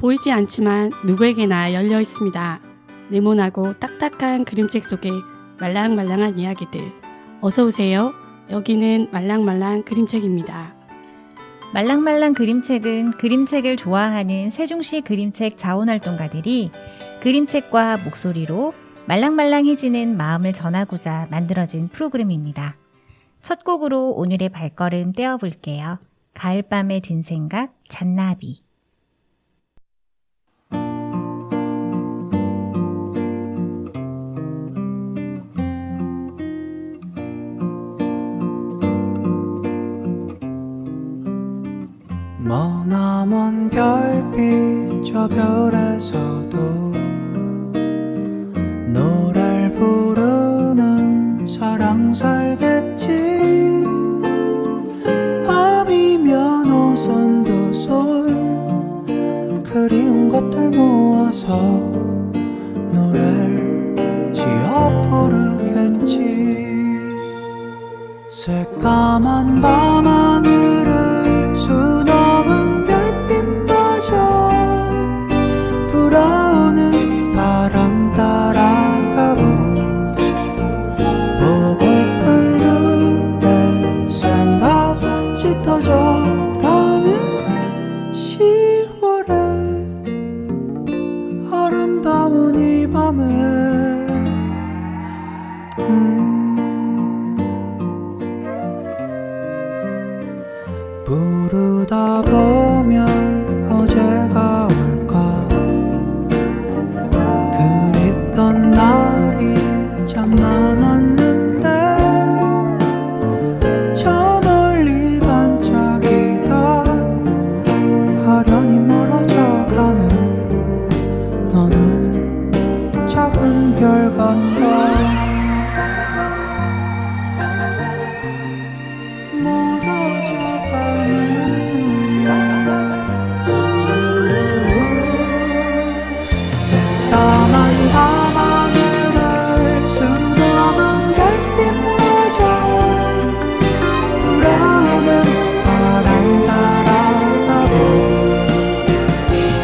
보이지 않지만 누구에게나 열려 있습니다. 네모나고 딱딱한 그림책 속에 말랑말랑한 이야기들. 어서 오세요. 여기는 말랑말랑 그림책입니다. 말랑말랑 그림책은 그림책을 좋아하는 세종시 그림책 자원활동가들이 그림책과 목소리로 말랑말랑해지는 마음을 전하고자 만들어진 프로그램입니다. 첫 곡으로 오늘의 발걸음 떼어볼게요. 가을밤에 든 생각, 잔나비. 머나먼 별빛 저 별에서도 노래를 부르는 사랑 살겠지. 밤이면 오손도손 그리운 것들 모아서 노래를 지어 부르겠지. 새까만 밤하늘을 수놓은 별빛마저 불어오는 바람 따라가고 보고픈 그대 생각 짙어져 가는 10월에 아름다운 이 밤에 부르다 보면 어제가 올까. 그립던 날이 참 많았는데 저 멀리 반짝이다 아련히 멀어져가는 너는 작은 별 같아. 밤하늘을 수놓은 별빛마저 불어오는 바람 따라가고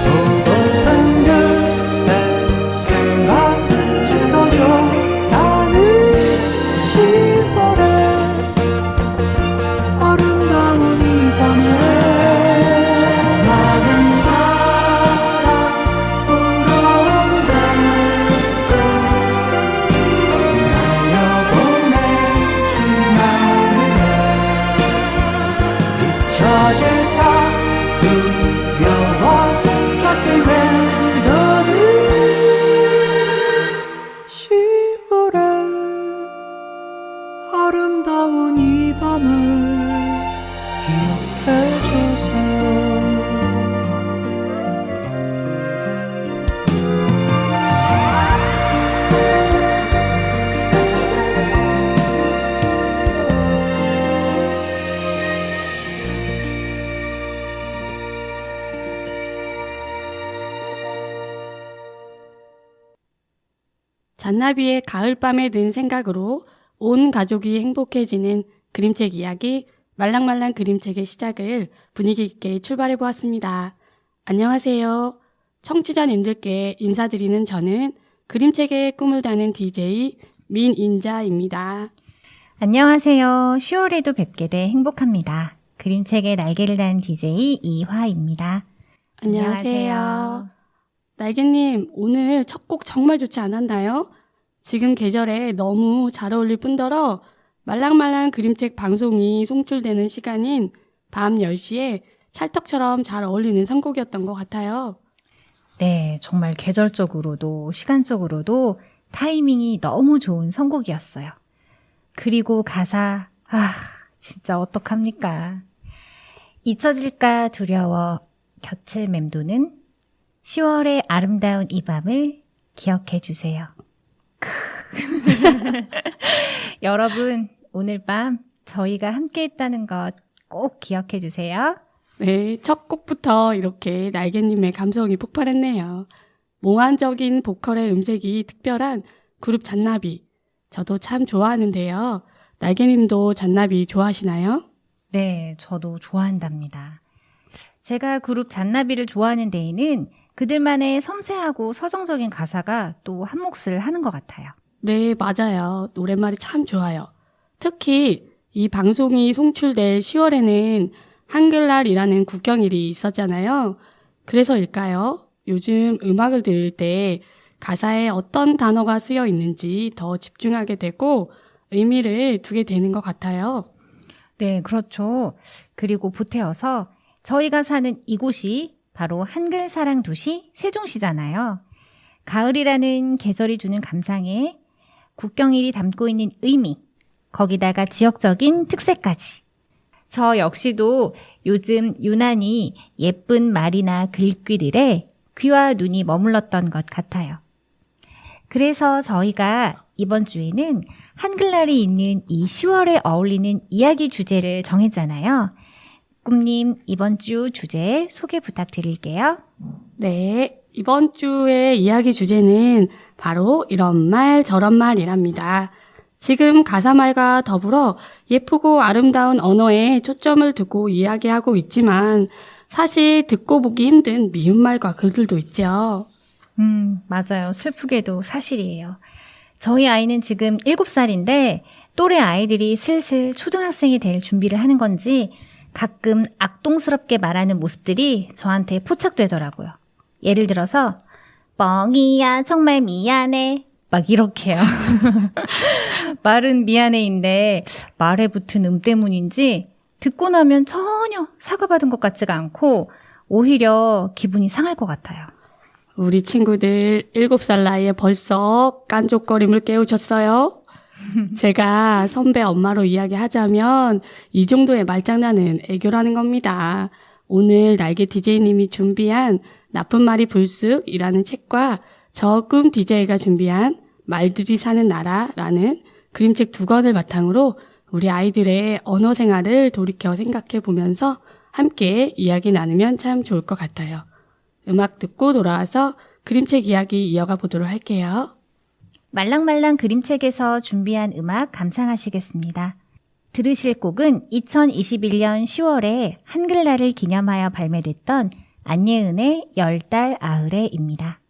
보고픈 그대 생각 짙어져 가는 10월에 아름다운 이 밤에 수많은 바람 불어온다. 잊혀질까 두려워 곁을 맴도는 10월의 아름다운 이 밤을 기억해주세요. 잔나비의 가을밤에 든 생각으로 온 가족이 행복해지는 그림책 이야기 말랑말랑 그림책의 시작을 분위기 있게 출발해 보았습니다. 안녕하세요. 청취자님들께 인사드리는 저는 그림책의 꿈을 다는 DJ 민인자입니다. 안녕하세요. 10월에도 뵙게 돼 행복합니다. 그림책의 날개를 단 DJ 이화입니다. 안녕하세요. 날개님, 오늘 첫 곡 정말 좋지 않았나요? 지금 계절에 너무 잘 어울릴 뿐더러 말랑말랑 그림책 방송이 송출되는 시간인 밤 10시에 찰떡처럼 잘 어울리는 선곡이었던 것 같아요. 네, 정말 계절적으로도 시간적으로도 타이밍이 너무 좋은 선곡이었어요. 그리고 가사, 진짜 어떡합니까? 잊혀질까 두려워 곁을 맴도는 10월의 아름다운 이 밤을 기억해 주세요. 여러분, 오늘 밤 저희가 함께 했다는 것 꼭 기억해 주세요. 네, 첫 곡부터 이렇게 날개님의 감성이 폭발했네요. 몽환적인 보컬의 음색이 특별한 그룹 잔나비. 저도 참 좋아하는데요. 날개님도 잔나비 좋아하시나요? 네, 저도 좋아한답니다. 제가 그룹 잔나비를 좋아하는 데에는 그들만의 섬세하고 서정적인 가사가 또 한 몫을 하는 것 같아요. 네, 맞아요. 노랫말이 참 좋아요. 특히 이 방송이 송출될 10월에는 한글날이라는 국경일이 있었잖아요. 그래서일까요? 요즘 음악을 들을 때 가사에 어떤 단어가 쓰여 있는지 더 집중하게 되고 의미를 두게 되는 것 같아요. 네, 그렇죠. 그리고 보태어서 저희가 사는 이곳이 바로 한글 사랑 도시 세종시잖아요. 가을이라는 계절이 주는 감상에 국경일이 담고 있는 의미, 거기다가 지역적인 특색까지. 저 역시도 요즘 유난히 예쁜 말이나 글귀들에 귀와 눈이 머물렀던 것 같아요. 그래서 저희가 이번 주에는 한글날이 있는 이 10월에 어울리는 이야기 주제를 정했잖아요. 꿈님, 이번 주 주제 소개 부탁드릴게요. 네, 이번 주의 이야기 주제는 바로 이런 말 저런 말이랍니다. 지금 가사말과 더불어 예쁘고 아름다운 언어에 초점을 두고 이야기하고 있지만 사실 듣고 보기 힘든 미움말과 글들도 있죠. 맞아요. 슬프게도 사실이에요. 저희 아이는 지금 7살인데 또래 아이들이 슬슬 초등학생이 될 준비를 하는 건지 가끔 악동스럽게 말하는 모습들이 저한테 포착되더라고요. 예를 들어서 뻥이야 정말 미안해 막 이렇게요. 말은 미안해인데 말에 붙은 때문인지 듣고 나면 전혀 사과받은 것 같지가 않고 오히려 기분이 상할 것 같아요. 우리 친구들 7살 나이에 벌써 깐족거림을 깨우쳤어요. 제가 선배 엄마로 이야기하자면 이 정도의 말장난은 애교라는 겁니다. 오늘 날개 DJ님이 준비한 나쁜 말이 불쑥이라는 책과 저금 DJ가 준비한 말들이 사는 나라라는 그림책 2권을 바탕으로 우리 아이들의 언어 생활을 돌이켜 생각해 보면서 함께 이야기 나누면 참 좋을 것 같아요. 음악 듣고 돌아와서 그림책 이야기 이어가 보도록 할게요. 말랑말랑 그림책에서 준비한 음악 감상하시겠습니다. 들으실 곡은 2021년 10월에 한글날을 기념하여 발매됐던 안예은의 10달 아흐레입니다.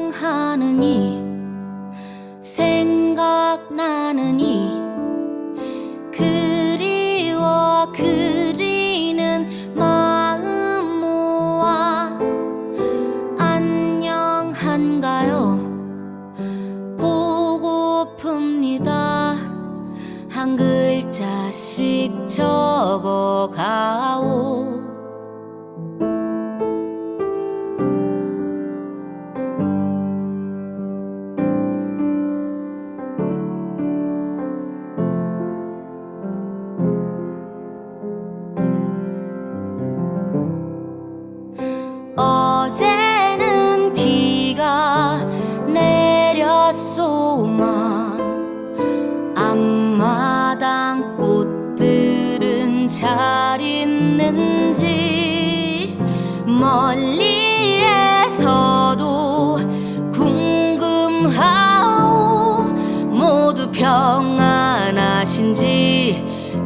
사랑하느니 생각나느니 그리워 그리는 마음 모아 안녕한가요 보고픕니다 한 글자씩 적어가오 어제는 비가 내렸소만 앞마당 꽃들은 잘 있는지 멀리에서도 궁금하오 모두 평안하신지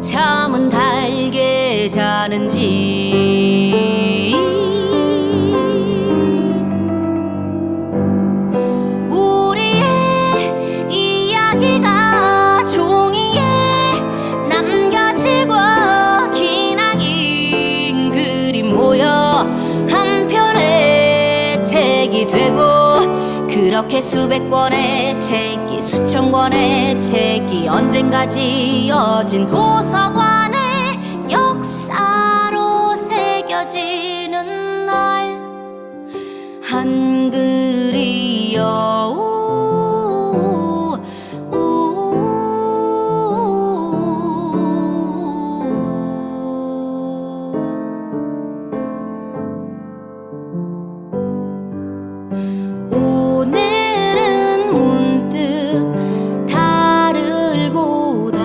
잠은 달게 자는지 이야기가 종이에 남겨지고 기나긴 그림 모여 한 편의 책이 되고 그렇게 수백 권의 책이 수천 권의 책이 언젠가 지어진 도서관에 역사로 새겨지는 날 한글이여 오늘은 문득 달을 보다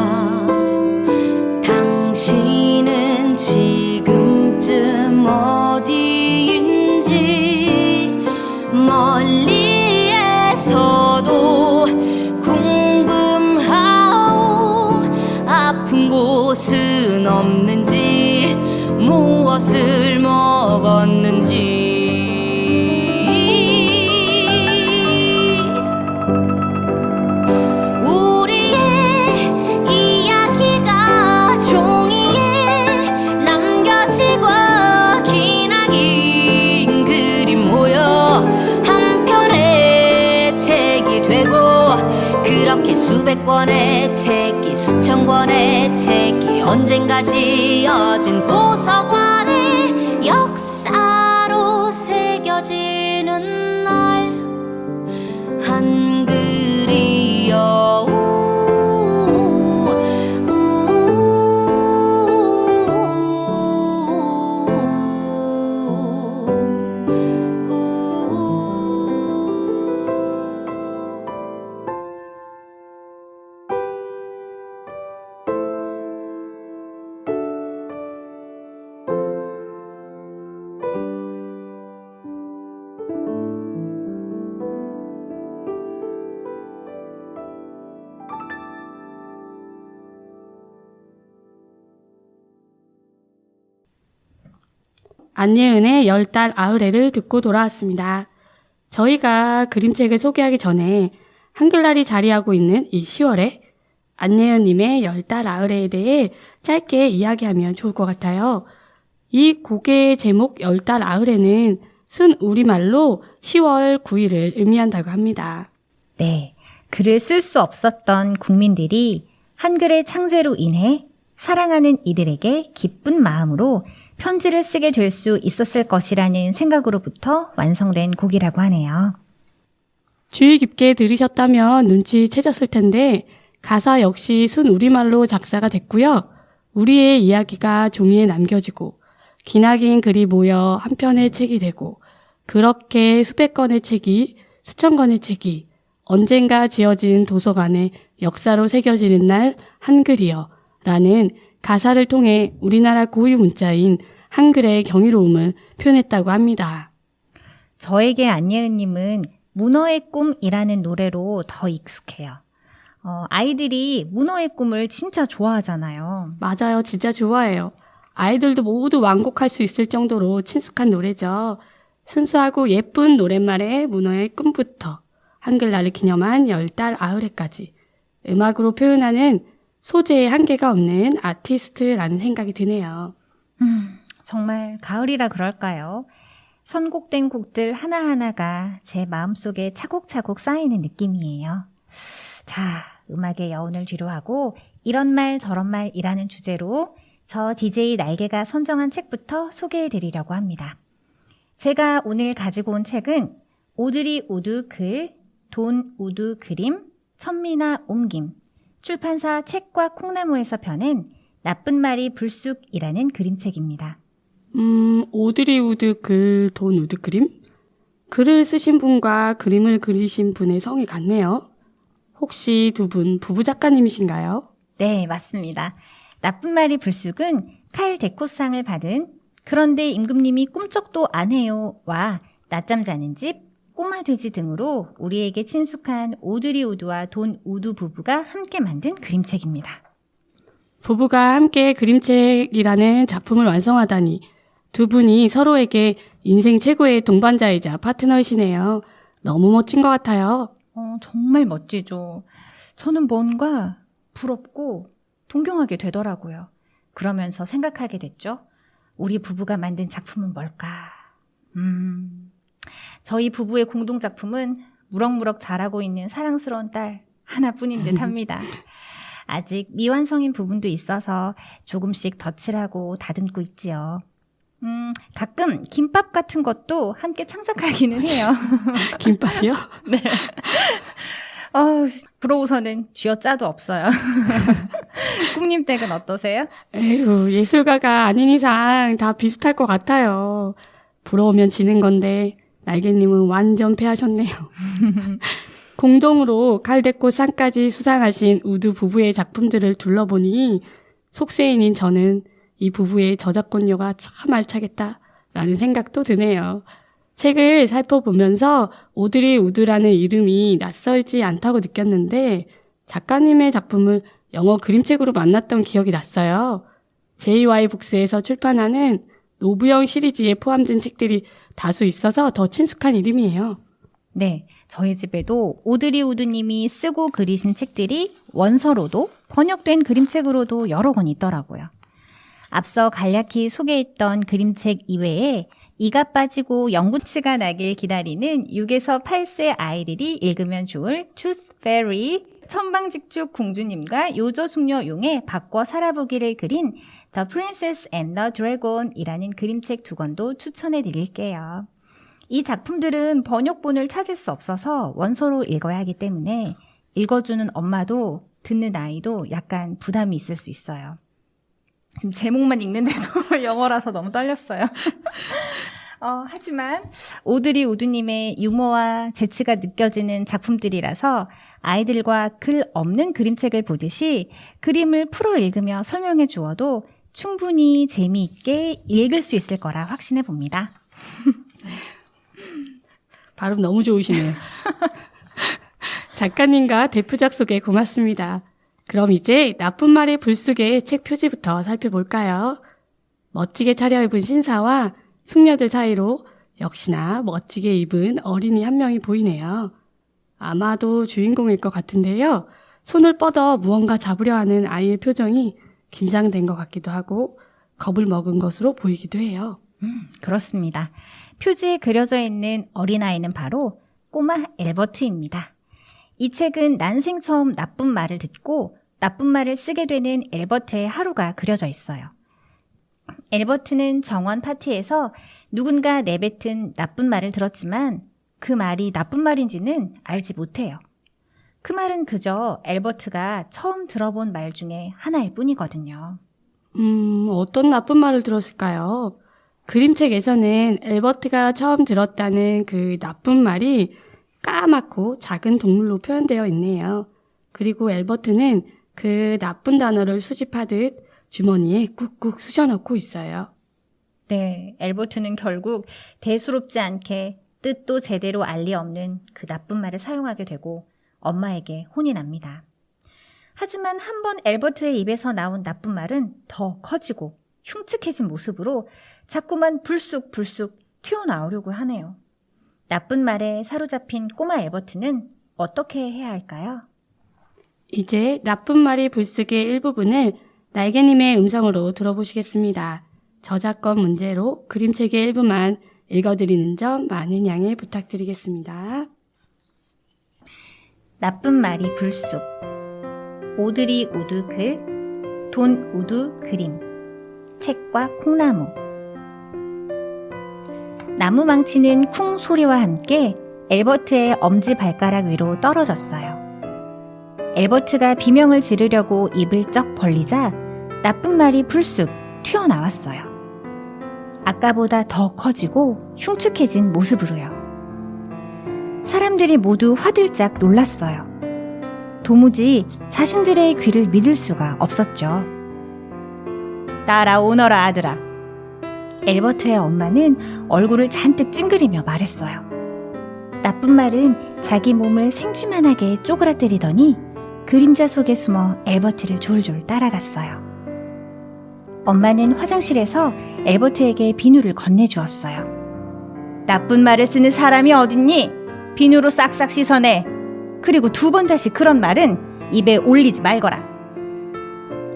들어도 궁금하오. 아픈 곳은 없는지, 무엇을 먹었는지. 우리의 이야기가 종이에 남겨지고 기나긴 그림 모여 한 편의 책이 되고, 그렇게 수백 권의 책이, 수천 권의 책이 언젠가 지어진 도서관의 역사로 새겨지는 날, 한글이여. 안예은의 10달 아흐레를 듣고 돌아왔습니다. 저희가 그림책을 소개하기 전에 한글날이 자리하고 있는 이 10월에 안예은님의 10달 아흐레에 대해 짧게 이야기하면 좋을 것 같아요. 이 곡의 제목 10달 아흐레는 순 우리말로 10월 9일을 의미한다고 합니다. 네, 글을 쓸 수 없었던 국민들이 한글의 창제로 인해 사랑하는 이들에게 기쁜 마음으로 편지를 쓰게 될 수 있었을 것이라는 생각으로부터 완성된 곡이라고 하네요. 주의 깊게 들으셨다면 눈치채셨을 텐데 가사 역시 순 우리말로 작사가 됐고요. 우리의 이야기가 종이에 남겨지고 기나긴 글이 모여 한 편의 책이 되고, 그렇게 수백 권의 책이, 수천 권의 책이 언젠가 지어진 도서관의 역사로 새겨지는 날, 한글이여 라는 가사를 통해 우리나라 고유 문자인 한글의 경이로움을 표현했다고 합니다. 저에게 안예은님은 문어의 꿈이라는 노래로 더 익숙해요. 아이들이 문어의 꿈을 진짜 좋아하잖아요. 맞아요. 진짜 좋아해요. 아이들도 모두 완곡할 수 있을 정도로 친숙한 노래죠. 순수하고 예쁜 노랫말에 문어의 꿈부터 한글날을 기념한 10달 아흐레까지 음악으로 표현하는 소재의 한계가 없는 아티스트라는 생각이 드네요. 정말 가을이라 그럴까요? 선곡된 곡들 하나하나가 제 마음속에 차곡차곡 쌓이는 느낌이에요. 자, 음악의 여운을 뒤로하고 이런 말 저런 말이라는 주제로 저 DJ 날개가 선정한 책부터 소개해드리려고 합니다. 제가 오늘 가지고 온 책은 오드리 우드 글, 돈 우드 그림, 천미나 옮김, 출판사 책과 콩나무에서 펴낸 나쁜 말이 불쑥이라는 그림책입니다. 오드리 우드 글, 돈 우드 그림? 글을 쓰신 분과 그림을 그리신 분의 성이 같네요. 혹시 두 분 부부 작가님이신가요? 네, 맞습니다. 나쁜 말이 불쑥은 칼 데코상을 받은 그런데 임금님이 꿈쩍도 안 해요와 낮잠 자는 집, 꼬마 돼지 등으로 우리에게 친숙한 오드리 우드와 돈 우드 부부가 함께 만든 그림책입니다. 부부가 함께 그림책이라는 작품을 완성하다니 두 분이 서로에게 인생 최고의 동반자이자 파트너이시네요. 너무 멋진 것 같아요. 정말 멋지죠. 저는 뭔가 부럽고 동경하게 되더라고요. 그러면서 생각하게 됐죠. 우리 부부가 만든 작품은 뭘까? 저희 부부의 공동작품은 무럭무럭 자라고 있는 사랑스러운 딸 하나뿐인 듯 합니다. 아직 미완성인 부분도 있어서 조금씩 덧칠하고 다듬고 있지요. 가끔 김밥 같은 것도 함께 창작하기는 해요. 김밥이요? 네. 부러워서는 쥐어짜도 없어요. 꿈님 댁은 어떠세요? 에휴, 예술가가 아닌 이상 다 비슷할 것 같아요. 부러우면 지는 건데 날개님은 완전 패하셨네요. 공동으로 칼데코 상까지 수상하신 우드 부부의 작품들을 둘러보니 속세인인 저는 이 부부의 저작권료가 참 알차겠다라는 생각도 드네요. 책을 살펴보면서 오드리 우드라는 이름이 낯설지 않다고 느꼈는데 작가님의 작품을 영어 그림책으로 만났던 기억이 났어요. JY 북스에서 출판하는 노부영 시리즈에 포함된 책들이 다수 있어서 더 친숙한 이름이에요. 네, 저희 집에도 오드리 우드님이 쓰고 그리신 책들이 원서로도 번역된 그림책으로도 여러 권 있더라고요. 앞서 간략히 소개했던 그림책 이외에 이가 빠지고 영구치가 나길 기다리는 6에서 8세 아이들이 읽으면 좋을 Tooth Fairy, 천방직축 공주님과 요조숙녀용의 바꿔 살아보기를 그린 The Princess and the Dragon 이라는 그림책 2권도 추천해 드릴게요. 이 작품들은 번역본을 찾을 수 없어서 원서로 읽어야 하기 때문에 읽어주는 엄마도 듣는 아이도 약간 부담이 있을 수 있어요. 지금 제목만 읽는데도 영어라서 너무 떨렸어요. 하지만 오드리 우드님의 유머와 재치가 느껴지는 작품들이라서 아이들과 글 없는 그림책을 보듯이 그림을 풀어 읽으며 설명해 주어도 충분히 재미있게 읽을 수 있을 거라 확신해 봅니다. 발음 너무 좋으시네요. 작가님과 대표작 소개 고맙습니다. 그럼 이제 나쁜 말의 불쑥의 책 표지부터 살펴볼까요? 멋지게 차려입은 신사와 숙녀들 사이로 역시나 멋지게 입은 어린이 한 명이 보이네요. 아마도 주인공일 것 같은데요. 손을 뻗어 무언가 잡으려 하는 아이의 표정이 긴장된 것 같기도 하고 겁을 먹은 것으로 보이기도 해요. 그렇습니다. 표지에 그려져 있는 어린아이는 바로 꼬마 엘버트입니다. 이 책은 난생 처음 나쁜 말을 듣고 나쁜 말을 쓰게 되는 엘버트의 하루가 그려져 있어요. 엘버트는 정원 파티에서 누군가 내뱉은 나쁜 말을 들었지만 그 말이 나쁜 말인지는 알지 못해요. 그 말은 그저 엘버트가 처음 들어본 말 중에 하나일 뿐이거든요. 어떤 나쁜 말을 들었을까요? 그림책에서는 엘버트가 처음 들었다는 그 나쁜 말이 까맣고 작은 동물로 표현되어 있네요. 그리고 엘버트는 그 나쁜 단어를 수집하듯 주머니에 꾹꾹 쑤셔넣고 있어요. 네, 엘버트는 결국 대수롭지 않게 뜻도 제대로 알리 없는 그 나쁜 말을 사용하게 되고 엄마에게 혼이 납니다. 하지만 한번 엘버트의 입에서 나온 나쁜 말은 더 커지고 흉측해진 모습으로 자꾸만 불쑥불쑥 튀어나오려고 하네요. 나쁜 말에 사로잡힌 꼬마 엘버트는 어떻게 해야 할까요? 이제 나쁜 말이 불쑥의 일부분을 날개님의 음성으로 들어보시겠습니다. 저작권 문제로 그림책의 일부만 읽어드리는 점 많은 양해 부탁드리겠습니다. 나쁜 말이 불쑥. 오드리 우드 글, 돈 우드 그림. 책과 콩나무. 나무 망치는 쿵 소리와 함께 엘버트의 엄지발가락 위로 떨어졌어요. 엘버트가 비명을 지르려고 입을 쩍 벌리자 나쁜 말이 불쑥 튀어나왔어요. 아까보다 더 커지고 흉측해진 모습으로요. 사람들이 모두 화들짝 놀랐어요. 도무지 자신들의 귀를 믿을 수가 없었죠. 따라오너라 아들아. 엘버트의 엄마는 얼굴을 잔뜩 찡그리며 말했어요. 나쁜 말은 자기 몸을 생쥐만하게 쪼그라뜨리더니 그림자 속에 숨어 엘버트를 졸졸 따라갔어요. 엄마는 화장실에서 엘버트에게 비누를 건네주었어요. 나쁜 말을 쓰는 사람이 어딨니? 비누로 싹싹 씻어내. 그리고 2번 다시 그런 말은 입에 올리지 말거라.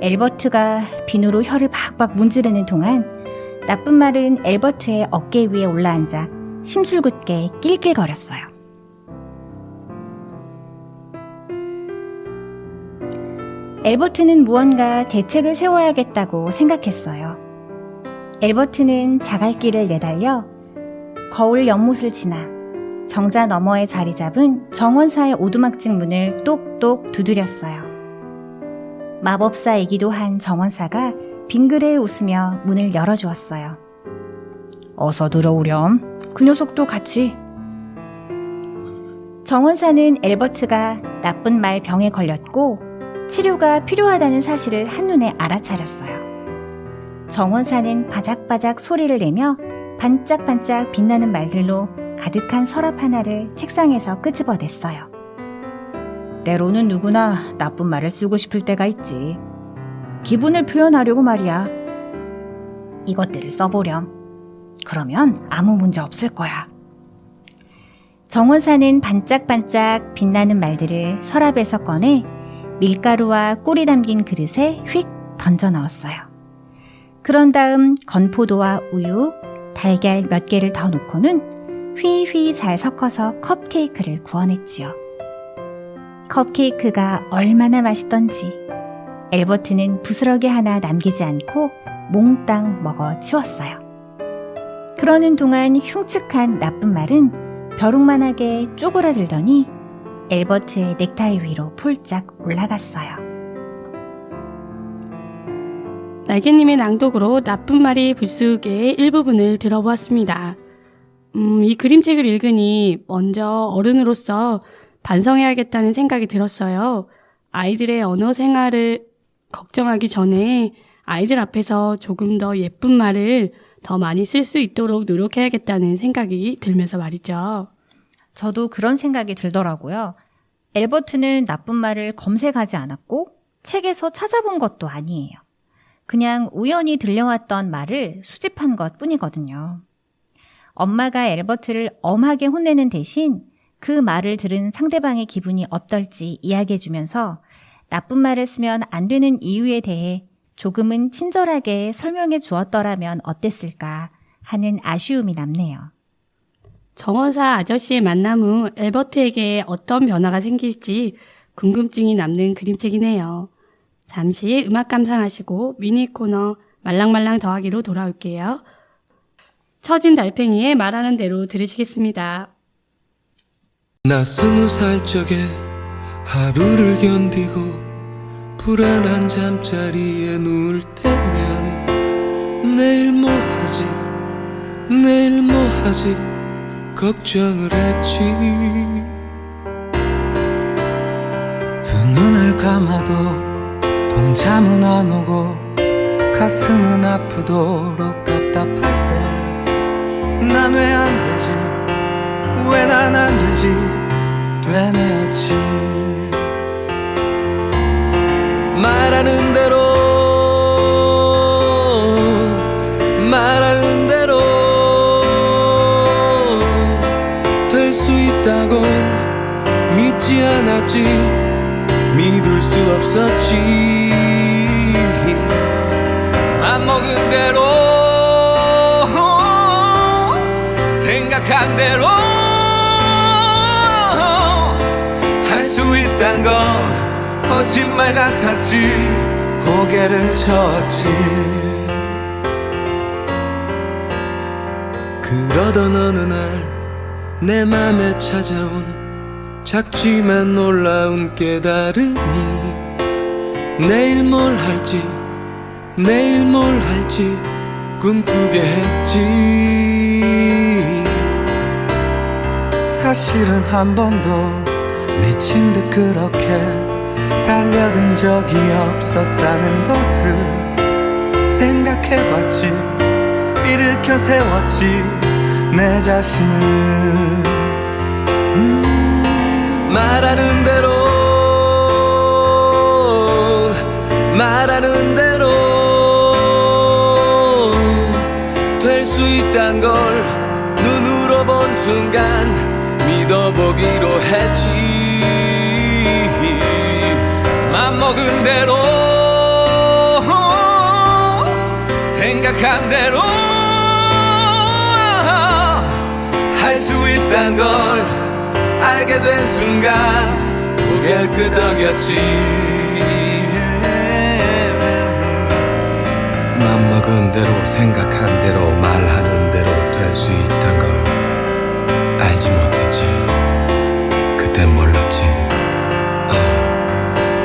엘버트가 비누로 혀를 박박 문지르는 동안 나쁜 말은 엘버트의 어깨 위에 올라앉아 심술궂게 낄낄거렸어요. 엘버트는 무언가 대책을 세워야겠다고 생각했어요. 엘버트는 자갈길을 내달려 거울 연못을 지나 정자 너머에 자리 잡은 정원사의 오두막집 문을 똑똑 두드렸어요. 마법사이기도 한 정원사가 빙그레 웃으며 문을 열어주었어요. 어서 들어오렴. 그 녀석도 같이. 정원사는 엘버트가 나쁜 말 병에 걸렸고 치료가 필요하다는 사실을 한눈에 알아차렸어요. 정원사는 바작바작 소리를 내며 반짝반짝 빛나는 말들로 가득한 서랍 하나를 책상에서 끄집어냈어요. 때로는 누구나 나쁜 말을 쓰고 싶을 때가 있지. 기분을 표현하려고 말이야. 이것들을 써보렴. 그러면 아무 문제 없을 거야. 정원사는 반짝반짝 빛나는 말들을 서랍에서 꺼내 밀가루와 꿀이 담긴 그릇에 휙 던져 넣었어요. 그런 다음 건포도와 우유, 달걀 몇 개를 더 넣고는 휘휘 잘 섞어서 컵케이크를 구워냈지요. 컵케이크가 얼마나 맛있던지 엘버트는 부스러기 하나 남기지 않고 몽땅 먹어 치웠어요. 그러는 동안 흉측한 나쁜 말은 벼룩만하게 쪼그라들더니 엘버트의 넥타이 위로 폴짝 올라갔어요. 날개님의 낭독으로 나쁜 말이 불쑥의 일부분을 들어보았습니다. 이 그림책을 읽으니 먼저 어른으로서 반성해야겠다는 생각이 들었어요. 아이들의 언어 생활을 걱정하기 전에 아이들 앞에서 조금 더 예쁜 말을 더 많이 쓸 수 있도록 노력해야겠다는 생각이 들면서 말이죠. 저도 그런 생각이 들더라고요. 엘버트는 나쁜 말을 검색하지 않았고 책에서 찾아본 것도 아니에요. 그냥 우연히 들려왔던 말을 수집한 것 뿐이거든요. 엄마가 엘버트를 엄하게 혼내는 대신 그 말을 들은 상대방의 기분이 어떨지 이야기해주면서 나쁜 말을 쓰면 안 되는 이유에 대해 조금은 친절하게 설명해 주었더라면 어땠을까 하는 아쉬움이 남네요. 정원사 아저씨의 만남 후 엘버트에게 어떤 변화가 생길지 궁금증이 남는 그림책이네요. 잠시 음악 감상하시고 미니 코너 말랑말랑 더하기로 돌아올게요. 처진 달팽이의 말하는 대로 들으시겠습니다. 나 20살 적에 하루를 견디고 불안한 잠자리에 누울 때면 내일 뭐 하지 내일 뭐 하지 걱정을 했지. 두 눈을 감아도 동참은 안 오고 가슴은 아프도록 답답할 때 난 왜 안 되지 왜 난 안 되지 되뇌었지. 말하는 대로 말하는 대로 될 수 있다곤 믿지 않았지 믿을 수 없었지. 맘먹은 대로 생각한 대로 할 수 있단 건 거짓말 같았지 고개를 쳤지. 그러던 어느 날 내 맘에 찾아온 작지만 놀라운 깨달음이 내일 뭘 할지 내일 뭘 할지 꿈꾸게 했지. 사실은 한 번도 미친 듯 그렇게 달려든 적이 없었다는 것을 생각해봤지. 일으켜 세웠지 내 자신을. 말하는 대로 말하는 대로 될 수 있단 걸 눈으로 본 순간 믿어보기로 했지. 맘먹은 대로 생각한 대로 할 수 있단 걸 알게 된 순간 고개를 끄덕였지. 맘먹은 대로 생각한 대로 말하는 대로 될 수 있단 걸 알지 못했지. 그땐 몰랐지.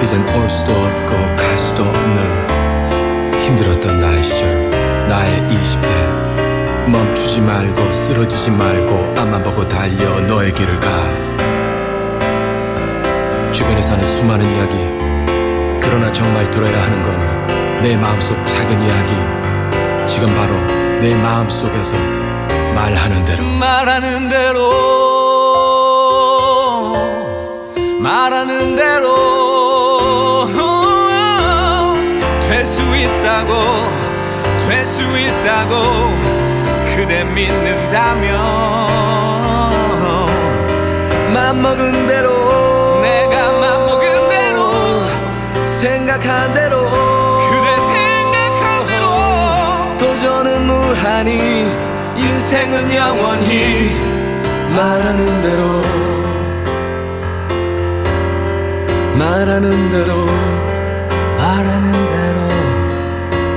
이젠 올 수도 없고 갈 수도 없는 힘들었던 나의 시절 나의 20대. 멈추지 말고 쓰러지지 말고 앞만 보고 달려 너의 길을 가. 주변에 사는 수많은 이야기 그러나 정말 들어야 하는 건 내 마음속 작은 이야기. 지금 바로 내 마음속에서 말하는 대로 말하는 대로 말하는 대로 될 수 있다고 될 수 있다고 그대 믿는다면 맘먹은 대로 내가 맘먹은 대로 생각한 대로 그대 생각한 대로 도전은 무한히 인생은 영원히 말하는 대로 말하는 대로 말하는 대로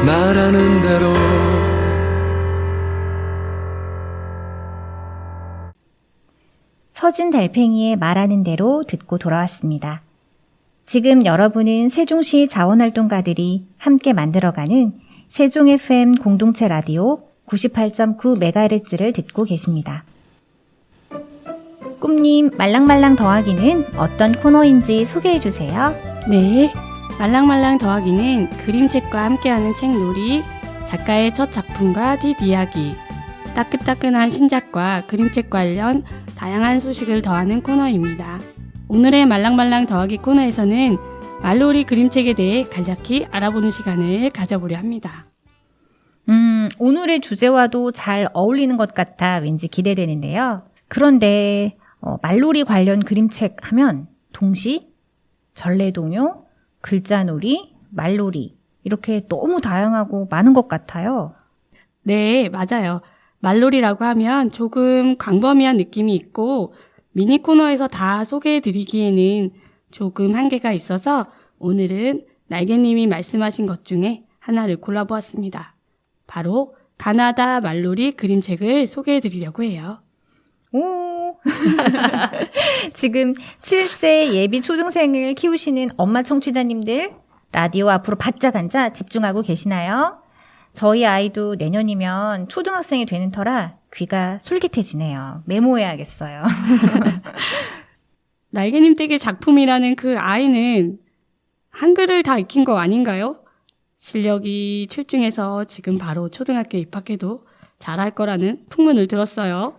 말하는 대로 처진 달팽이의 말하는 대로 듣고 돌아왔습니다. 지금 여러분은 세종시 자원활동가들이 함께 만들어가는 세종 FM 공동체 라디오 98.9MHz를 듣고 계십니다. 꿈님, 말랑말랑 더하기는 어떤 코너인지 소개해 주세요. 네, 말랑말랑 더하기는 그림책과 함께하는 책놀이, 작가의 첫 작품과 뒷이야기, 따끈따끈한 신작과 그림책 관련 다양한 소식을 더하는 코너입니다. 오늘의 말랑말랑 더하기 코너에서는 말놀이 그림책에 대해 간략히 알아보는 시간을 가져보려 합니다. 오늘의 주제와도 잘 어울리는 것 같아 왠지 기대되는데요. 그런데 말놀이 관련 그림책 하면 동시, 전래동요, 글자놀이, 말놀이 이렇게 너무 다양하고 많은 것 같아요. 네, 맞아요. 말놀이라고 하면 조금 광범위한 느낌이 있고 미니 코너에서 다 소개해드리기에는 조금 한계가 있어서 오늘은 날개님이 말씀하신 것 중에 하나를 골라보았습니다. 바로 가나다 말놀이 그림책을 소개해드리려고 해요. 오! 지금 7세 예비 초등생을 키우시는 엄마 청취자님들 라디오 앞으로 바짝 앉아 집중하고 계시나요? 저희 아이도 내년이면 초등학생이 되는 터라 귀가 솔깃해지네요. 메모해야겠어요. 날개님 댁의 작품이라는 그 아이는 한글을 다 익힌 거 아닌가요? 실력이 출중해서 지금 바로 초등학교에 입학해도 잘할 거라는 풍문을 들었어요.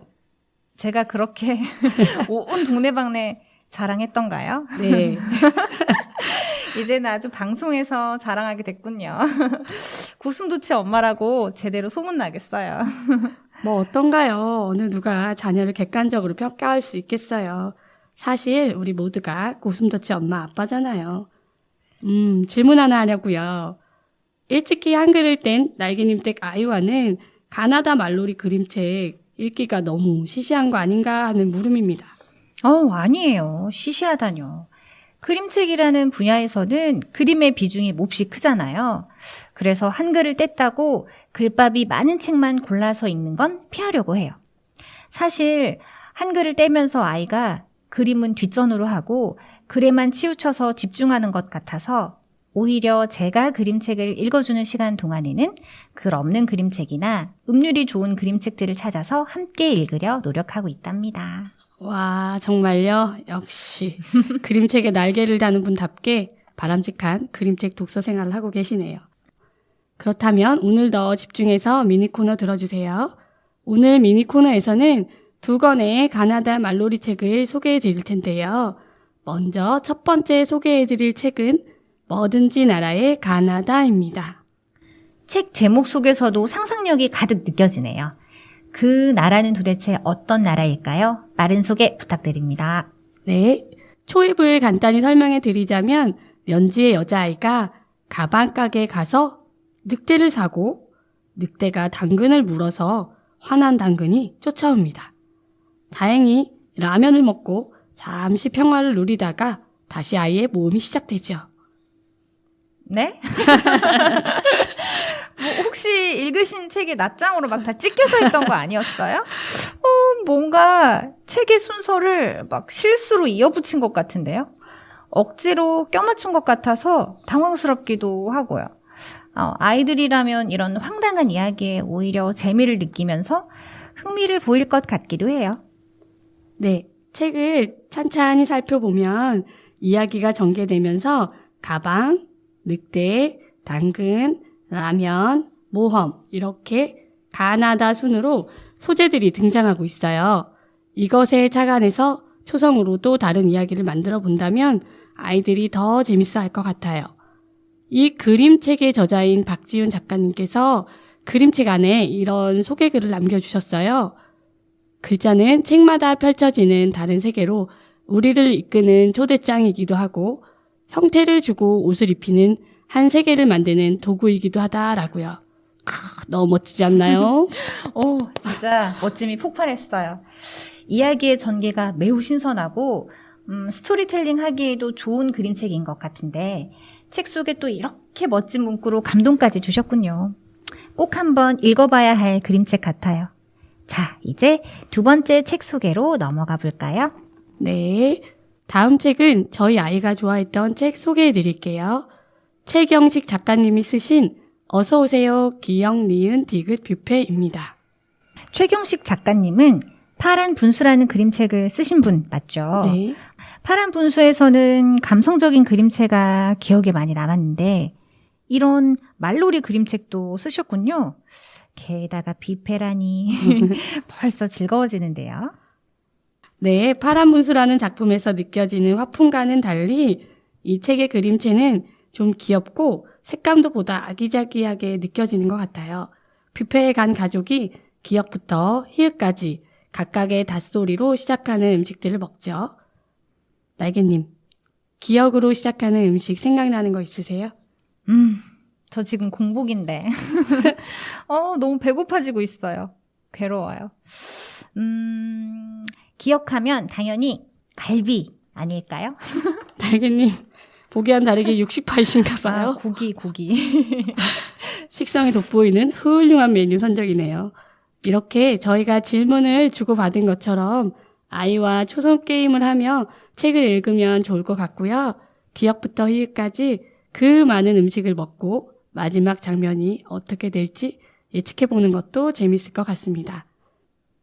제가 그렇게 온 동네방네 자랑했던가요? 네. 이제는 아주 방송에서 자랑하게 됐군요. 고슴도치 엄마라고 제대로 소문나겠어요. 뭐 어떤가요? 어느 누가 자녀를 객관적으로 평가할 수 있겠어요. 사실 우리 모두가 고슴도치 엄마 아빠잖아요. 질문 하나 하려고요. 일찍이 한글을 뗀 날개님 댁 아이와는 가나다 말놀이 그림책 읽기가 너무 시시한 거 아닌가 하는 물음입니다. 아니에요. 시시하다뇨. 그림책이라는 분야에서는 그림의 비중이 몹시 크잖아요. 그래서 한글을 뗐다고 글밥이 많은 책만 골라서 읽는 건 피하려고 해요. 사실 한글을 떼면서 아이가 그림은 뒷전으로 하고 글에만 치우쳐서 집중하는 것 같아서 오히려 제가 그림책을 읽어주는 시간 동안에는 글 없는 그림책이나 음률이 좋은 그림책들을 찾아서 함께 읽으려 노력하고 있답니다. 와, 정말요? 역시 그림책에 날개를 다는 분답게 바람직한 그림책 독서 생활을 하고 계시네요. 그렇다면 오늘 더 집중해서 미니 코너 들어주세요. 오늘 미니 코너에서는 2권의 가나다 말놀이 책을 소개해 드릴 텐데요. 먼저 첫 번째 소개해 드릴 책은 뭐든지 나라의 가나다입니다. 책 제목 속에서도 상상력이 가득 느껴지네요. 그 나라는 도대체 어떤 나라일까요? 빠른 소개 부탁드립니다. 네, 초입을 간단히 설명해 드리자면 면지의 여자아이가 가방 가게에 가서 늑대를 사고 늑대가 당근을 물어서 화난 당근이 쫓아옵니다. 다행히 라면을 먹고 잠시 평화를 누리다가 다시 아이의 모험이 시작되죠. 네? 혹시 읽으신 책이 낱장으로 막 다 찢겨져 있던 거 아니었어요? 뭔가 책의 순서를 막 실수로 이어붙인 것 같은데요? 억지로 껴맞춘 것 같아서 당황스럽기도 하고요. 아이들이라면 이런 황당한 이야기에 오히려 재미를 느끼면서 흥미를 보일 것 같기도 해요. 네, 책을 찬찬히 살펴보면 이야기가 전개되면서 가방, 늑대, 당근, 라면, 모험 이렇게 가나다 순으로 소재들이 등장하고 있어요. 이것에 착안해서 초성으로 또 다른 이야기를 만들어 본다면 아이들이 더 재밌어 할 것 같아요. 이 그림책의 저자인 박지훈 작가님께서 그림책 안에 이런 소개글을 남겨주셨어요. 글자는 책마다 펼쳐지는 다른 세계로 우리를 이끄는 초대장이기도 하고 형태를 주고 옷을 입히는 한 세계를 만드는 도구이기도 하다라고요. 너무 멋지지 않나요? 오, 진짜 멋짐이 폭발했어요. 이야기의 전개가 매우 신선하고 스토리텔링 하기에도 좋은 그림책인 것 같은데 책 속에 또 이렇게 멋진 문구로 감동까지 주셨군요. 꼭 한번 읽어봐야 할 그림책 같아요. 자, 이제 두 번째 책 소개로 넘어가 볼까요? 네. 다음 책은 저희 아이가 좋아했던 책 소개해 드릴게요. 최경식 작가님이 쓰신 어서오세요 기역 니은 디귿 뷔페입니다. 최경식 작가님은 파란 분수라는 그림책을 쓰신 분 맞죠? 네. 파란 분수에서는 감성적인 그림체가 기억에 많이 남았는데 이런 말놀이 그림책도 쓰셨군요. 게다가 뷔페라니 벌써 즐거워지는데요. 네, 파란 분수라는 작품에서 느껴지는 화풍과는 달리 이 책의 그림체는 좀 귀엽고 색감도 보다 아기자기하게 느껴지는 것 같아요. 뷔페에 간 가족이 기역부터 히읗까지 각각의 닷소리로 시작하는 음식들을 먹죠. 날개님, 기역으로 시작하는 음식 생각나는 거 있으세요? 저 지금 공복인데 너무 배고파지고 있어요. 괴로워요. 기억하면 당연히 갈비 아닐까요? 날개님, 보기와는 다르게 육식파이신가 봐요. 고기. 식성이 돋보이는 훌륭한 메뉴 선정이네요. 이렇게 저희가 질문을 주고받은 것처럼 아이와 초성 게임을 하며 책을 읽으면 좋을 것 같고요. 기역부터 히읗까지 그 많은 음식을 먹고 마지막 장면이 어떻게 될지 예측해보는 것도 재밌을 것 같습니다.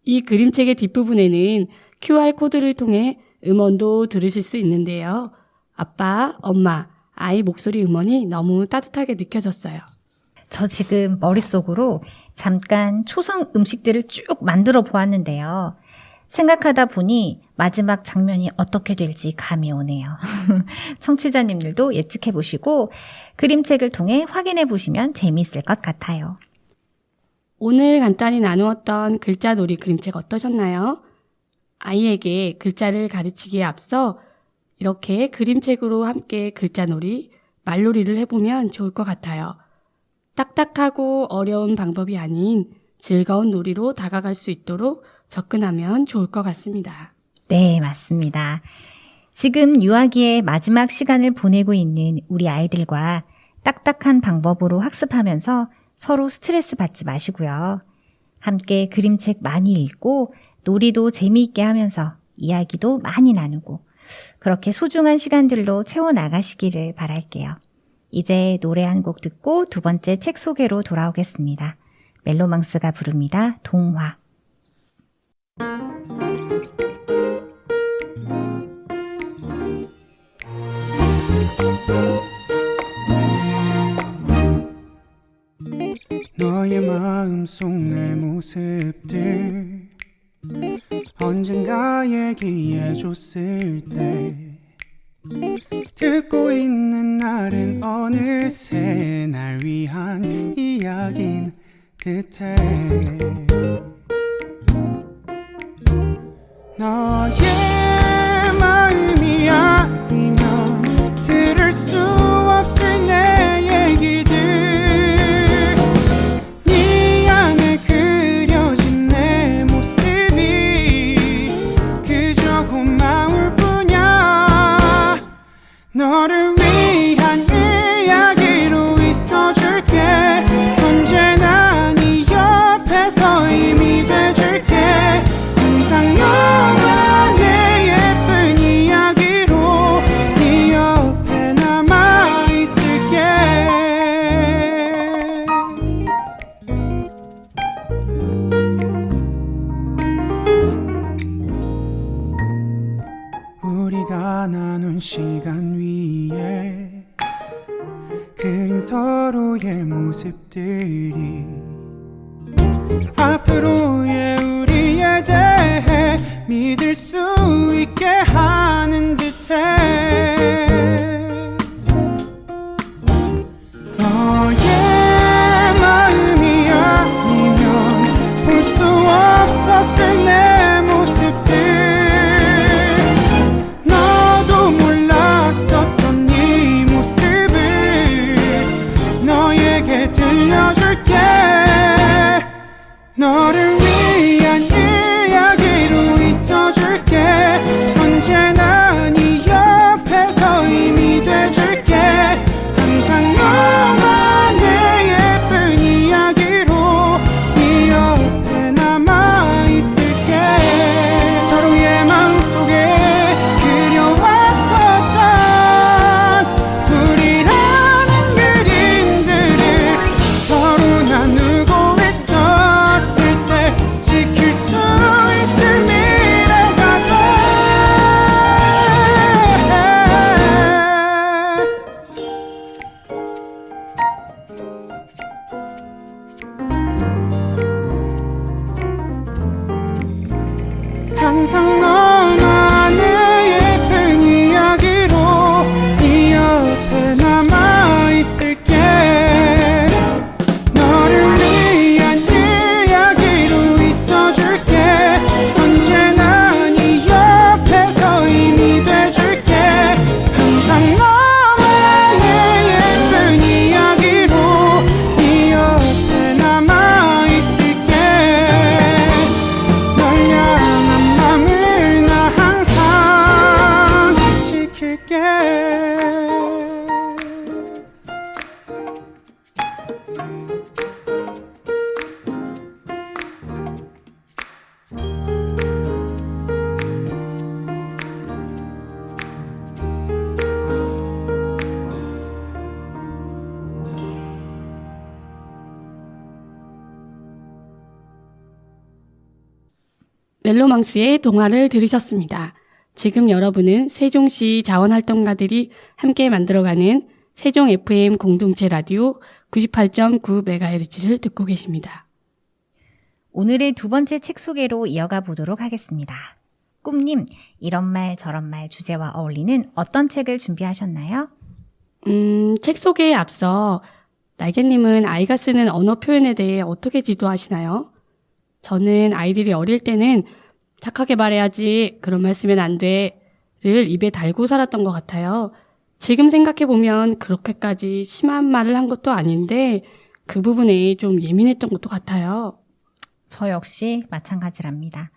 이 그림책의 뒷부분에는 QR코드를 통해 음원도 들으실 수 있는데요. 아빠, 엄마, 아이 목소리 음원이 너무 따뜻하게 느껴졌어요. 저 지금 머릿속으로 잠깐 초성 음식들을 쭉 만들어 보았는데요. 생각하다 보니 마지막 장면이 어떻게 될지 감이 오네요. 청취자님들도 예측해 보시고 그림책을 통해 확인해 보시면 재미있을 것 같아요. 오늘 간단히 나누었던 글자놀이 그림책 어떠셨나요? 아이에게 글자를 가르치기에 앞서 이렇게 그림책으로 함께 글자놀이, 말놀이를 해보면 좋을 것 같아요. 딱딱하고 어려운 방법이 아닌 즐거운 놀이로 다가갈 수 있도록 접근하면 좋을 것 같습니다. 네, 맞습니다. 지금 유아기의 마지막 시간을 보내고 있는 우리 아이들과 딱딱한 방법으로 학습하면서 서로 스트레스 받지 마시고요. 함께 그림책 많이 읽고 놀이도 재미있게 하면서 이야기도 많이 나누고 그렇게 소중한 시간들로 채워나가시기를 바랄게요. 이제 노래 한 곡 듣고 두 번째 책 소개로 돌아오겠습니다. 멜로망스가 부릅니다. 동화. 너의 마음속 내 모습들 언젠가 얘기해줬을 때 듣고 있는 날은 어느새 날 위한 이야기인 듯해 너의 마음이 아니면 들을 수 없을 내 얘기들 네 안에 그려진 내 모습이 그저 고마울 뿐이야 너를 위한 이야기로 있어줄게 언제나 네 옆에서 힘이 돼줄게 항상 너와 내 예쁜 이야기로 네 옆에 남아있을게 우리가 나눈 시간 위에 그린 서로의 모습들이 앞으로의 우리에 대해 믿을 수 있게 하는 듯해. 너의 마음이 아니면 볼 수 없었을 내 모습들, 너도 몰랐었던 이 모습을 너에게 들려줄게. 너를 위한 이야기로 있어줄게. 언제나 네 옆에서 힘이 돼줄게. 항상 너와 내 예쁜 이야기로 네 옆에 남아있을게. 서로의 마음속에 그려왔었던 우리라는 그림들을 서로 나누고 있었을 때 지킬 수 있을 미래가 돼. 항상 너와 내 예쁜 이야기로 네 옆에 남아있을게. 너를 위한 이야기로 있어줄게. 언제나 네 옆에서 힘이 돼줄게. 항상 너와 내 예쁜 이야기로 네 옆에 남아있을게. 널 향한 맘을 나 항상 지킬게. 멜로망스의 동화를 들으셨습니다. 지금 여러분은 세종시 자원활동가들이 함께 만들어가는 세종 FM 공동체 라디오 98.9MHz를 듣고 계십니다. 오늘의 두 번째 책 소개로 이어가 보도록 하겠습니다. 꿈님, 이런 말 저런 말 주제와 어울리는 어떤 책을 준비하셨나요? 책 소개에 앞서 날개님은 아이가 쓰는 언어 표현에 대해 어떻게 지도하시나요? 저는 아이들이 어릴 때는 착하게 말해야지, 그런 말 쓰면 안 돼, 를 입에 달고 살았던 것 같아요. 지금 생각해보면 그렇게까지 심한 말을 한 것도 아닌데 그 부분에 좀 예민했던 것도 같아요. 저 역시 마찬가지랍니다.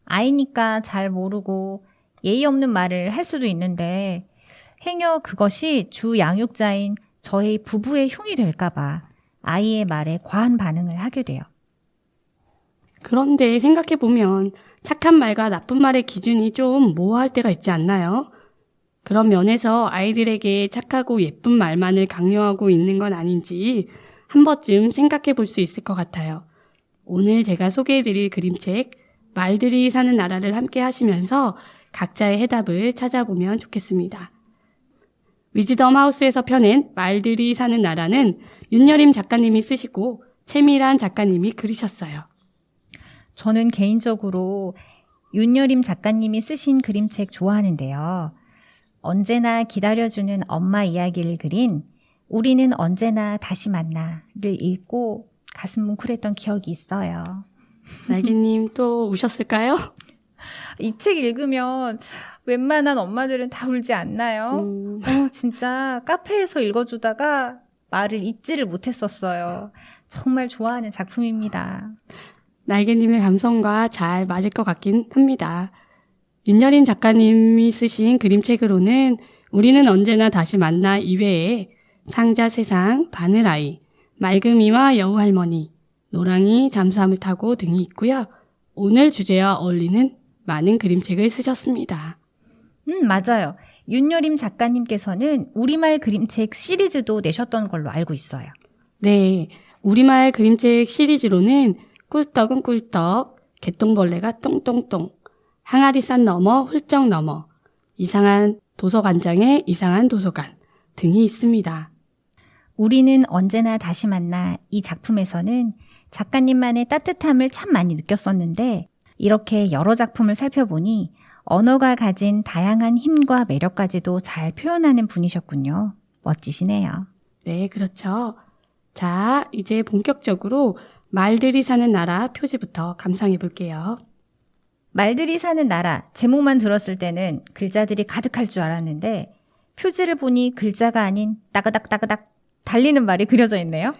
아이니까 잘 모르고 예의 없는 말을 할 수도 있는데 행여 그것이 주 양육자인 저희 부부의 흉이 될까봐 아이의 말에 과한 반응을 하게 돼요. 그런데 생각해보면 착한 말과 나쁜 말의 기준이 좀 모호할 때가 있지 않나요? 그런 면에서 아이들에게 착하고 예쁜 말만을 강요하고 있는 건 아닌지 한 번쯤 생각해 볼 수 있을 것 같아요. 오늘 제가 소개해드릴 그림책 말들이 사는 나라를 함께 하시면서 각자의 해답을 찾아보면 좋겠습니다. 위즈덤 하우스에서 펴낸 말들이 사는 나라는 윤여림 작가님이 쓰시고 최미란 작가님이 그리셨어요. 저는 개인적으로 윤여림 작가님이 쓰신 그림책 좋아하는데요. 언제나 기다려주는 엄마 이야기를 그린 우리는 언제나 다시 만나를 읽고 가슴 뭉클했던 기억이 있어요. 날개님 또 우셨을까요? 이 책 읽으면 웬만한 엄마들은 다 울지 않나요? 진짜 카페에서 읽어주다가 말을 잊지를 못했었어요. 정말 좋아하는 작품입니다. 날개님의 감성과 잘 맞을 것 같긴 합니다. 윤여림 작가님이 쓰신 그림책으로는 우리는 언제나 다시 만나 이외에 상자 세상, 바늘아이, 맑음이와 여우할머니, 노랑이 잠수함을 타고 등이 있고요. 오늘 주제와 어울리는 많은 그림책을 쓰셨습니다. 맞아요. 윤여림 작가님께서는 우리말 그림책 시리즈도 내셨던 걸로 알고 있어요. 네, 우리말 그림책 시리즈로는 꿀떡은 꿀떡, 개똥벌레가 똥똥똥, 항아리산 너머 훌쩍 넘어, 이상한 도서관장의 이상한 도서관 등이 있습니다. 우리는 언제나 다시 만나 이 작품에서는 작가님만의 따뜻함을 참 많이 느꼈었는데 이렇게 여러 작품을 살펴보니 언어가 가진 다양한 힘과 매력까지도 잘 표현하는 분이셨군요. 멋지시네요. 네, 그렇죠. 자, 이제 본격적으로 말들이 사는 나라 표지부터 감상해 볼게요. 말들이 사는 나라 제목만 들었을 때는 글자들이 가득할 줄 알았는데 표지를 보니 글자가 아닌 따그닥따그닥 달리는 말이 그려져 있네요.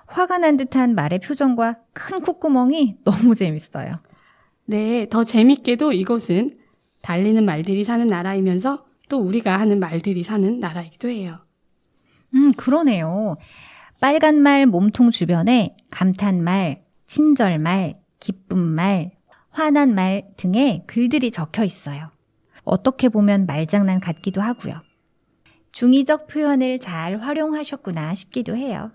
화가 난 듯한 말의 표정과 큰 콧구멍이 너무 재밌어요. 네, 더 재밌게도 이곳은 달리는 말들이 사는 나라이면서 또 우리가 하는 말들이 사는 나라이기도 해요. 그러네요. 빨간 말 몸통 주변에 감탄말, 친절말, 기쁨말, 화난 말 등의 글들이 적혀 있어요. 어떻게 보면 말장난 같기도 하고요. 중의적 표현을 잘 활용하셨구나 싶기도 해요.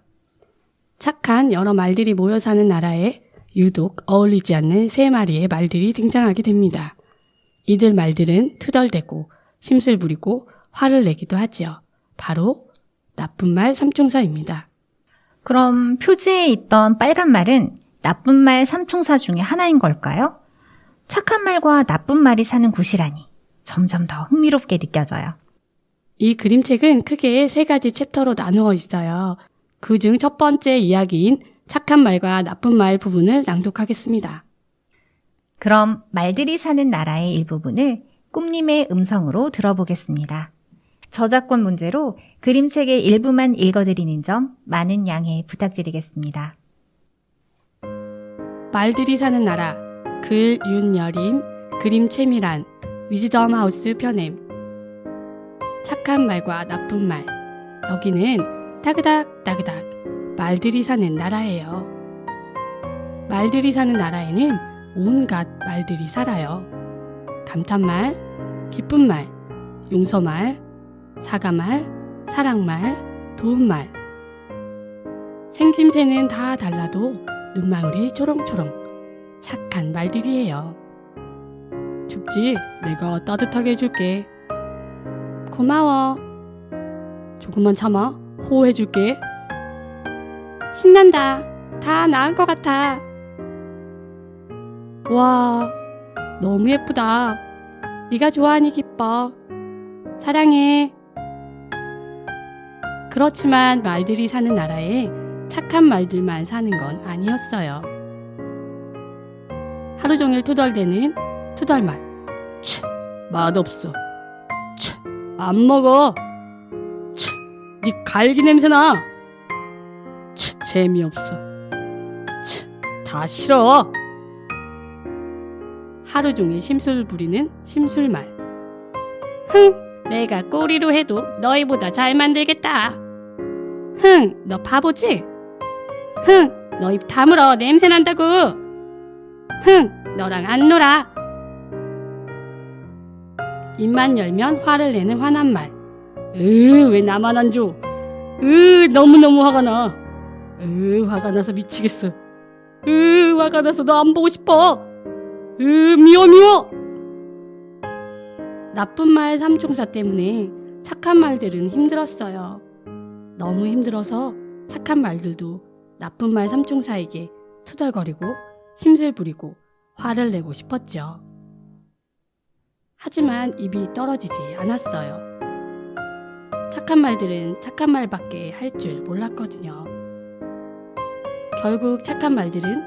착한 여러 말들이 모여 사는 나라에 유독 어울리지 않는 세 마리의 말들이 등장하게 됩니다. 이들 말들은 투덜대고 심술 부리고 화를 내기도 하지요. 바로 나쁜 말 삼총사입니다. 그럼 표지에 있던 빨간 말은 나쁜 말 삼총사 중에 하나인 걸까요? 착한 말과 나쁜 말이 사는 곳이라니 점점 더 흥미롭게 느껴져요. 이 그림책은 크게 세 가지 챕터로 나누어 있어요. 그중 첫 번째 이야기인 착한 말과 나쁜 말 부분을 낭독하겠습니다. 그럼 말들이 사는 나라의 일부분을 꿈님의 음성으로 들어보겠습니다. 저작권 문제로 그림책의 일부만 읽어드리는 점 많은 양해 부탁드리겠습니다. 말들이 사는 나라, 글 윤여림, 그림 최미란, 위즈덤 하우스 편엠. 착한 말과 나쁜 말. 여기는 따그닥 따그닥 말들이 사는 나라예요. 말들이 사는 나라에는 온갖 말들이 살아요. 감탄말, 기쁜 말, 용서말, 사과말, 사랑말, 도움말. 생김새는 다 달라도 눈망울이 초롱초롱 착한 말들이에요. 춥지? 내가 따뜻하게 해줄게. 고마워. 조금만 참아. 호호해줄게. 신난다. 다 나은 것 같아. 와, 너무 예쁘다. 네가 좋아하니 기뻐. 사랑해. 그렇지만 말들이 사는 나라에 착한 말들만 사는 건 아니었어요. 하루 종일 투덜대는 투덜말. 치, 맛없어. 치, 안 먹어. 치, 네 갈기 냄새나. 치, 재미없어. 치, 다 싫어. 하루 종일 심술 부리는 심술말. 흥, 내가 꼬리로 해도 너희보다 잘 만들겠다. 흥, 너 바보지? 흥, 너 입 다물어. 냄새 난다고. 흥, 너랑 안 놀아. 입만 열면 화를 내는 화난 말. 왜 나만 안 줘? 너무너무 화가 나. 화가 나서 미치겠어. 화가 나서 너 안 보고 싶어. 미워. 나쁜 말 삼총사 때문에 착한 말들은 힘들었어요. 너무 힘들어서 착한 말들도 나쁜 말 삼총사에게 투덜거리고 심술 부리고 화를 내고 싶었죠. 하지만 입이 떨어지지 않았어요. 착한 말들은 착한 말밖에 할 줄 몰랐거든요. 결국 착한 말들은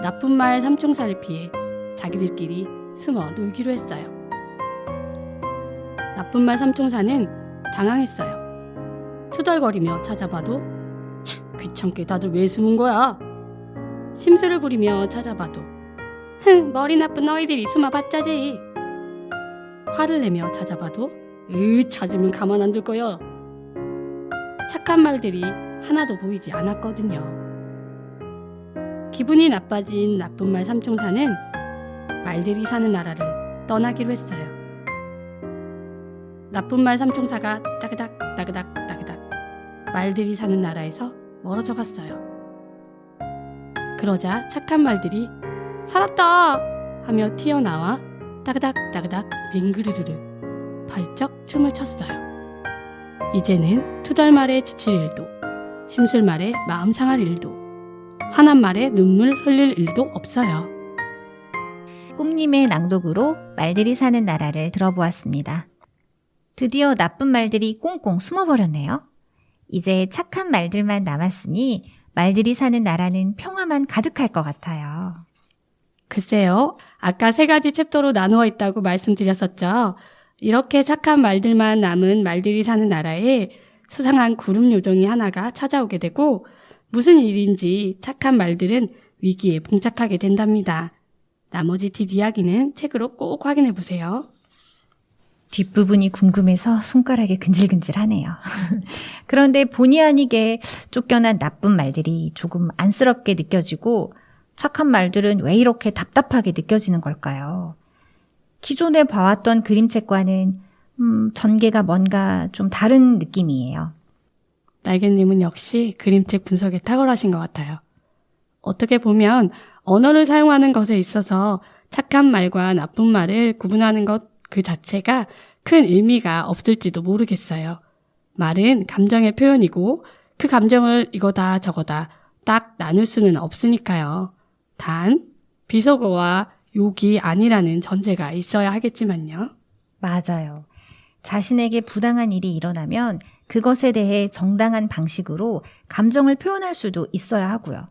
나쁜 말 삼총사를 피해 자기들끼리 숨어 놀기로 했어요. 나쁜 말 삼총사는 당황했어요. 투덜거리며 찾아봐도 귀찮게 다들 왜 숨은 거야? 심술을 부리며 찾아봐도 머리 나쁜 너희들이 숨어봤자지. 화를 내며 찾아봐도 찾으면 가만 안 둘 거야. 착한 말들이 하나도 보이지 않았거든요. 기분이 나빠진 나쁜 말 삼총사는 말들이 사는 나라를 떠나기로 했어요. 나쁜 말 삼총사가 따그닥 따그닥 따그닥 말들이 사는 나라에서 멀어져 갔어요. 그러자 착한 말들이 살았다 하며 튀어나와 따그닥 따그닥 빙그르르르 발쩍 춤을 췄어요. 이제는 투덜말에 지칠 일도 심술말에 마음 상할 일도 화난 말에 눈물 흘릴 일도 없어요. 꿈님의 낭독으로 말들이 사는 나라를 들어보았습니다. 드디어 나쁜 말들이 꽁꽁 숨어버렸네요. 이제 착한 말들만 남았으니 말들이 사는 나라는 평화만 가득할 것 같아요. 글쎄요, 아까 3가지 챕터로 나누어 있다고 말씀드렸었죠. 이렇게 착한 말들만 남은 말들이 사는 나라에 수상한 구름 요정이 하나가 찾아오게 되고 무슨 일인지 착한 말들은 위기에 봉착하게 된답니다. 나머지 뒷이야기는 책으로 꼭 확인해 보세요. 뒷부분이 궁금해서 손가락이 근질근질하네요. 그런데 본의 아니게 쫓겨난 나쁜 말들이 조금 안쓰럽게 느껴지고 착한 말들은 왜 이렇게 답답하게 느껴지는 걸까요? 기존에 봐왔던 그림책과는 전개가 뭔가 좀 다른 느낌이에요. 날개님은 역시 그림책 분석에 탁월하신 것 같아요. 어떻게 보면 언어를 사용하는 것에 있어서 착한 말과 나쁜 말을 구분하는 것 그 자체가 큰 의미가 없을지도 모르겠어요. 말은 감정의 표현이고 그 감정을 이거다 저거다 딱 나눌 수는 없으니까요. 단, 비속어와 욕이 아니라는 전제가 있어야 하겠지만요. 맞아요. 자신에게 부당한 일이 일어나면 그것에 대해 정당한 방식으로 감정을 표현할 수도 있어야 하고요.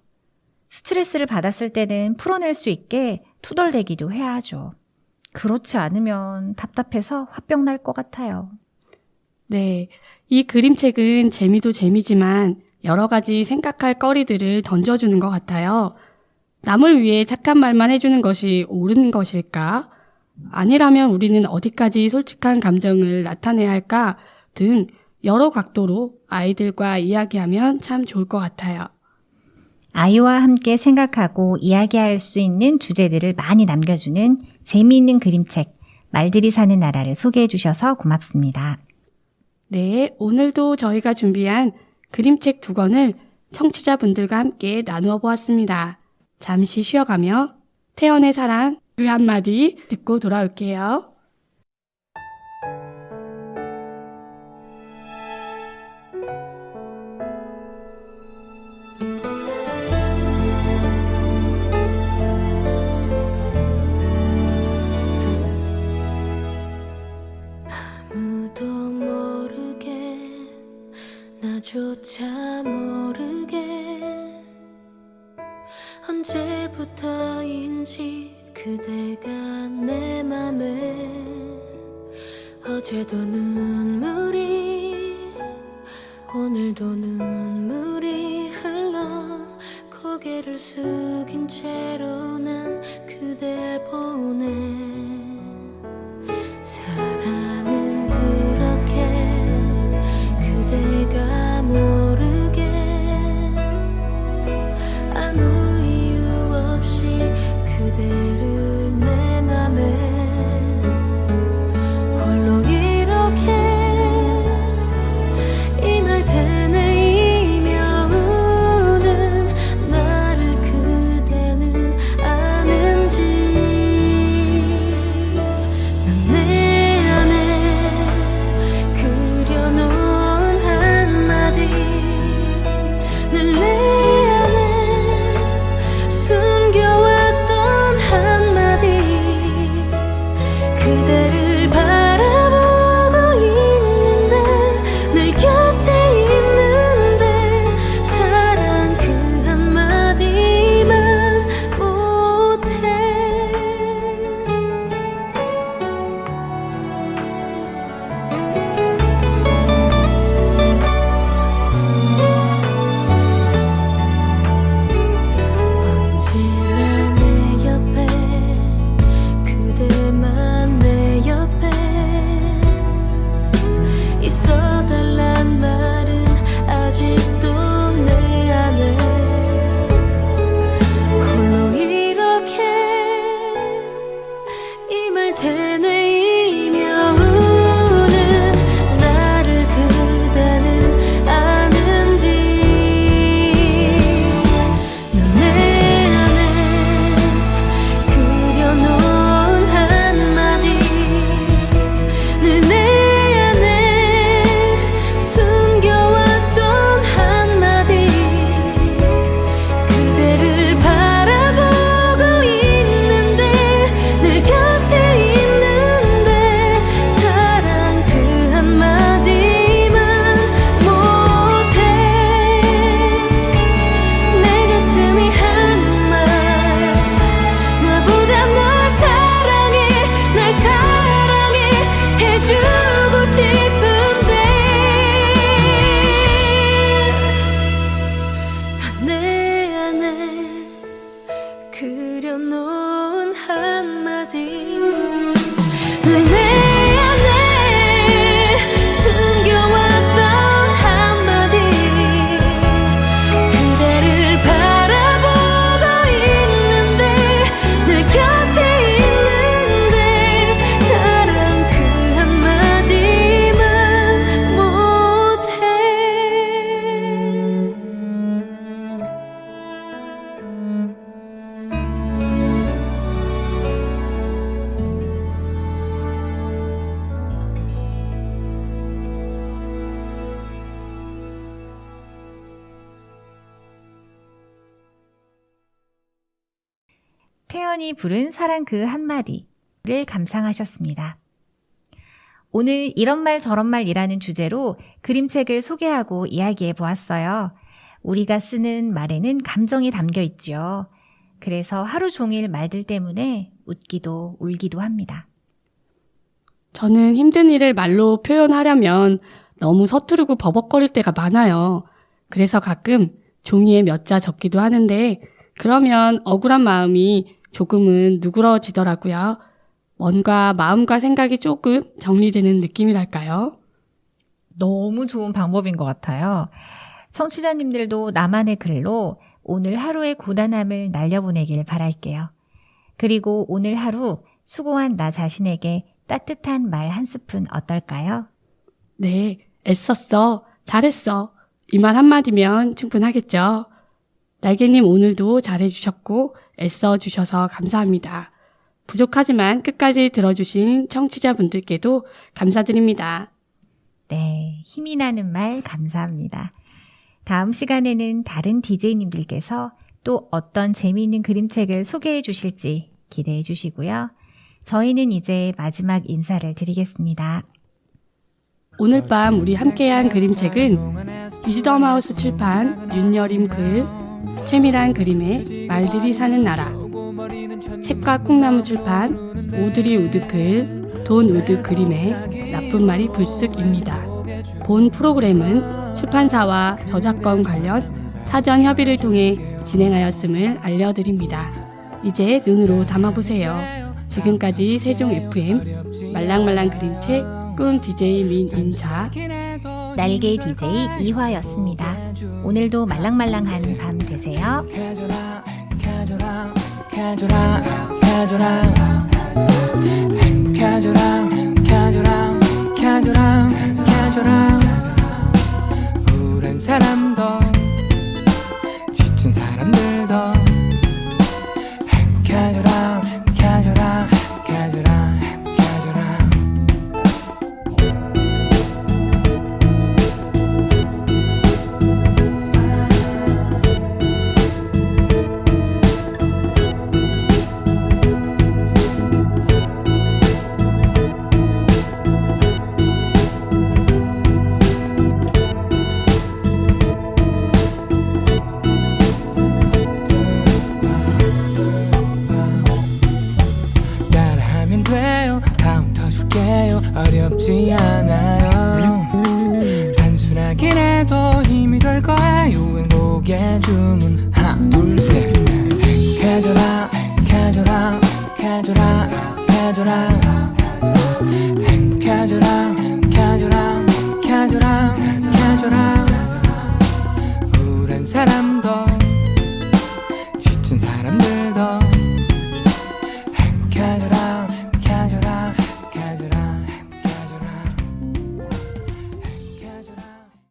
스트레스를 받았을 때는 풀어낼 수 있게 투덜대기도 해야 하죠. 그렇지 않으면 답답해서 화병 날 것 같아요. 네, 이 그림책은 재미도 재미지만 여러 가지 생각할 거리들을 던져주는 것 같아요. 남을 위해 착한 말만 해주는 것이 옳은 것일까? 아니라면 우리는 어디까지 솔직한 감정을 나타내야 할까? 등 여러 각도로 아이들과 이야기하면 참 좋을 것 같아요. 아이와 함께 생각하고 이야기할 수 있는 주제들을 많이 남겨주는 재미있는 그림책, 말들이 사는 나라를 소개해 주셔서 고맙습니다. 네, 오늘도 저희가 준비한 그림책 2권을 청취자분들과 함께 나누어 보았습니다. 잠시 쉬어가며 태연의 사랑 그 한마디 듣고 돌아올게요. 아무도 모르게 나조차 모르게 언제부터인지 그대가 내 맘에 어제도 눈물이 오늘도 눈물이 흘러 고개를 숙인 채로 난 그댈 보내 사랑은 그렇게 그대가 모르게 아무 이유 없이 그대를 내 맘에 홀로 이렇게 임할 테네 태연이 부른 사랑 그 한마디를 감상하셨습니다. 오늘 이런 말 저런 말이라는 주제로 그림책을 소개하고 이야기해 보았어요. 우리가 쓰는 말에는 감정이 담겨 있지요. 그래서 하루 종일 말들 때문에 웃기도 울기도 합니다. 저는 힘든 일을 말로 표현하려면 너무 서투르고 버벅거릴 때가 많아요. 그래서 가끔 종이에 몇 자 적기도 하는데 그러면 억울한 마음이 조금은 누그러지더라고요. 뭔가 마음과 생각이 조금 정리되는 느낌이랄까요? 너무 좋은 방법인 것 같아요. 청취자님들도 나만의 글로 오늘 하루의 고단함을 날려보내길 바랄게요. 그리고 오늘 하루 수고한 나 자신에게 따뜻한 말 한 스푼 어떨까요? 네, 애썼어. 잘했어. 이 말 한마디면 충분하겠죠. 날개님 오늘도 잘해주셨고 애써주셔서 감사합니다. 부족하지만 끝까지 들어주신 청취자분들께도 감사드립니다. 네, 힘이 나는 말 감사합니다. 다음 시간에는 다른 DJ님들께서 또 어떤 재미있는 그림책을 소개해 주실지 기대해 주시고요. 저희는 이제 마지막 인사를 드리겠습니다. 오늘 밤 우리 함께한 그림책은 위즈덤하우스 출판 윤여림 글, 최미란 그림의 말들이 사는 나라, 책과 콩나무 출판 오드리 우드 글, 돈 우드 그림의 나쁜 말이 불쑥입니다. 본 프로그램은 출판사와 저작권 관련 사전 협의를 통해 진행하였음을 알려드립니다. 이제 눈으로 담아보세요. 지금까지 세종 FM 말랑말랑 그림책 꿈 DJ 민인자, 날개 DJ 이화였습니다. 오늘도 말랑말랑한 밤 되세요. 가져라 가져라 가져라 가져라 행복해져라 가져라 가져라 가져라 우울한 사람도 지친 사람들도 행복해져라 가져라 가져라 가져라 따라하면 돼요 카운터 줄게요 어렵지 않아요 단순하긴 해도 힘이 될 거예요 행복의 주문 하나 둘셋 행복해져라 행복해져라 행복해져라 행복해져라 행복해져라 행복해져라 행복해져라 행복해져라 우울한 사람